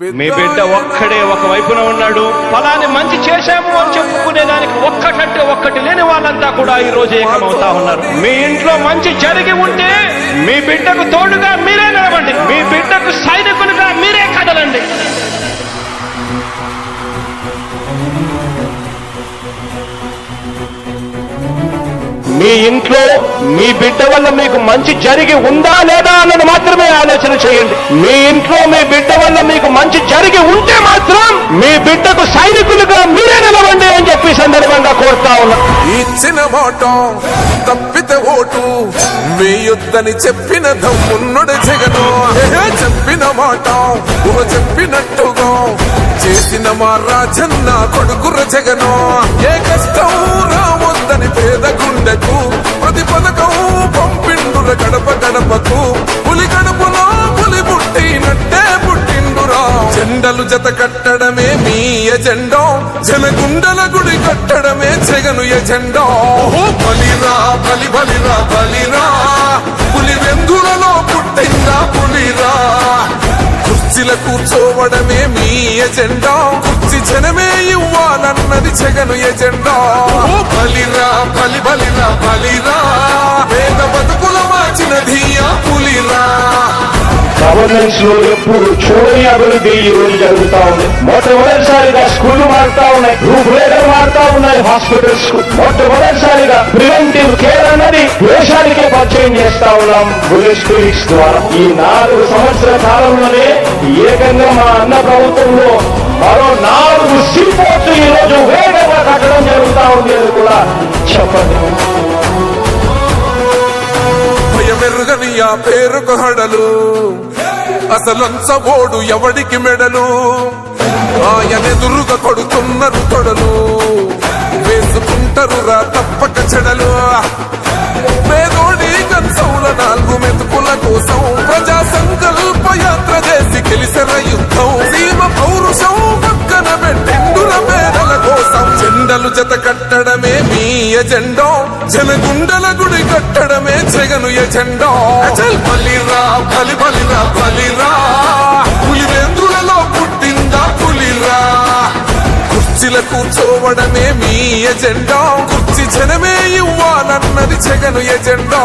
మీ బిడ్డ ఒక్కడే ఒక వైపున ఉన్నాడు. ఫలాన్ని మంచి చేశాము అని చెప్పుకునేదానికి ఒక్కటంటే ఒక్కటి లేని వాళ్ళంతా కూడా ఈ రోజు ఏకమవుతా ఉన్నారు. మీ ఇంట్లో మంచి జరిగి ఉంటే మీ బిడ్డకు తోడుగా మీరే నిలవండి. మీ బిడ్డకు సైనికులుగా మీరే కదలండి. మీ ఇంట్లో మీ బిడ్డ వల్ల మీకు మంచి జరిగి ఉందా లేదా అన్నది మాత్రమే ఆలోచన చేయండి. మీ ఇంట్లో మీ బిడ్డ వల్ల మీకు మంచి జరిగి ఉంటే మాత్రం మీ బిడ్డకు సైనికులుగా మీరే నిలవండి అని చెప్పి సందర్భంగా కోరుతా ఉన్నా. ఇచ్చిన మాట తప్పితే ఓటు వేయొద్దని చెప్పిన దమ్మున్నడు జగను. చెప్పిన మాట చెప్పినట్టుగా చేసిన మా రాజన్న కొడుకుర జగను. ఏ కష్టం రావద్దని పేద గుండెకు ప్రతి పథకం పంపిండుర గడప గడపకు. పులి గడపలో పులి పుట్టినట్టే పుట్టిండురా. జెండలు జత కట్టడమే మీ ఎజెండా, జనగుండల గుడి కట్టడమే జగను ఎజెండా. బలిరా బలి బలిరా బలిరా, పులి వెందులలో పుట్టిందా పులిరా. కుర్చీల కూర్చోవడమే మీ ఎజెండా, కుర్చీ జనమే ఇవ్వాలన్నది జగను ఎజెండా. బలిరా బలి బలిరా బలిరా, పేద బతుకుల మార్చినది ఆ పులిరా. గవర్నెన్స్ లో ఎప్పుడు చూడని అభివృద్ధి ఈ రోజు జరుగుతా ఉంది. మొట్టమొదటిసారిగా స్కూళ్లు మారుతా ఉన్నాయి, రూపురేఖలు మారుతా ఉన్నాయి. హాస్పిటల్స్ మొట్టమొదటిసారిగా ప్రివెంటివ్ కేర్ అన్నది దేశానికే పరిచయం చేస్తా ఉన్నాం బుల్లెట్ క్లినిక్స్ ద్వారా. ఈ 4 సంవత్సరాల కాలంలోనే ఏకంగా మా అన్న ప్రభుత్వంలో మరో 4 సీపోర్ట్లు ఈ రోజు వేగంగా కట్టడం జరుగుతా ఉంది అని కూడా చెప్పండి. భయమెరుగని ఆ పేరుకు హడలు, అసలంచబోడు ఎవడికి మెడలు. ఆయనెదురుగా కొడుతున్నారు తొడలు, వేసుకుంటారు రా తప్పక చెడలు. పేదోడి కన్సౌల 4 మెతుకుల కోసం ప్రజా సంకల్ప యాత్ర చేసి గెలిసిన యుద్ధం. సీమ పౌరుషం పక్కన పెట్టిండుర పేదల కోసం. జెండలు జత కట్టడమే మీ ఎజెండా, జనగుండల గుడి కట్టడమే జగను ఎజెండా. బలిరా బలి బలిరా బలిరా, పులివేంద్రులలో పుట్టిందా పులిరా. కుర్చీల కూర్చోవడమే మీ ఎజెండా, కుర్చీ జనమే ఇవ్వాలన్నది జగను ఎజెండా.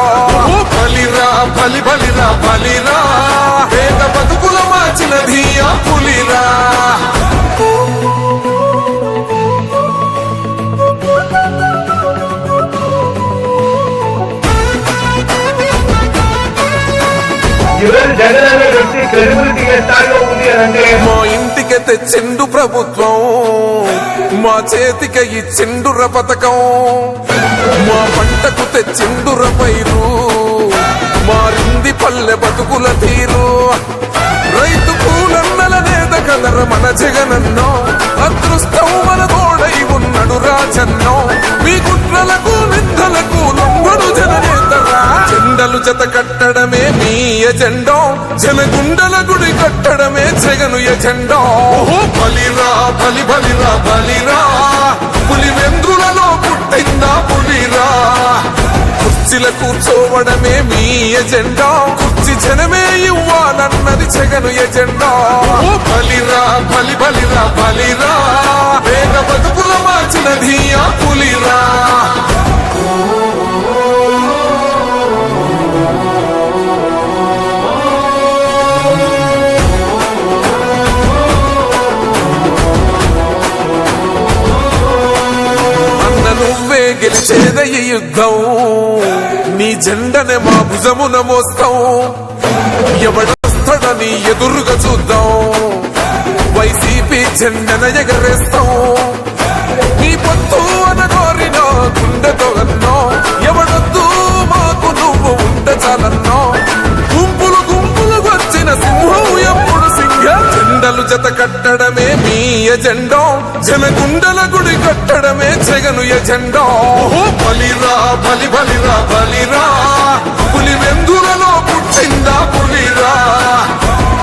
బలిరా బలి బలిరా బలిరా, పేద బతుకుల మార్చినది ఆ పులిరా. జగన్ అనే వ్యక్తి క్రెడిబిలిటీ ఏ స్థాయిలో ఉంది అంటే మా ఇంటికి తెచ్చిండు ప్రభుత్వం, మా చేతికి ఇచ్చిండుర పథకం. మా పంటకు తెచ్చిండుర పైరు, మారింది పల్లె బతుకుల తీరు. రైతు పూలన్నల నేత కలర మన జగనన్నో, అదృష్టం మన తోడై ఉన్నడు రాజన్నో. మీ కుట్రలకు నిందలకు లొంగడు జననేతరా. జెండలు జత కట్టడమే మీ ఎజెండా, జనగుండల గుడి కట్టడమే జగను ఎజెండా. బలిరా బలి బలిరా బలిరా, పులి వెంద్రులలో పుట్టిందా పులిరా. కుర్చీల కూర్చోవడమే మీ ఎజెండా, కుర్చీ జనమే ఇవ్వాలన్నది జగను ఎజెండా. బలిరా బలి బలిరా బలిరా, పేద బతుకుల మార్చినది ఆ పులిరా. నువ్వే గెలిచేద ఈ యుద్ధం, నీ జెండనే మా భుజమున మోస్తాం. ఎవడొస్తాడని ఎదురుగా చూద్దాం, వైసీపీ జెండన ఎగరేస్తాం. నీ పొత్తు అనగోరిన గుండెతో అన్నో, ఎవడొద్దు మాకు నువ్వు ఉండ చాలన్నో. గుంపులు గుంపులు వచ్చిన సింహం ఎప్పుడు సింహం. జెండలు జత కట్టడమే మీ ఎజెండా, జనగుండల గుడి కట్టడమే జగను ఎజెండా. బలిరా బలి బలిరా బలిరా, పులి వెందులలో పుట్టిందా పులిరా.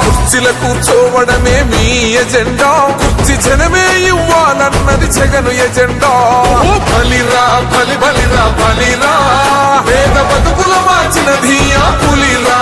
కుర్చీల కూర్చోవడమే మీ ఎజెండా, కుర్చీ జనమే ఇవ్వాలన్నది జగను ఎజెండా. బలిరా బలి బలిరా బలిరా, పేద బతుకుల మార్చినది ఆ పులిరా.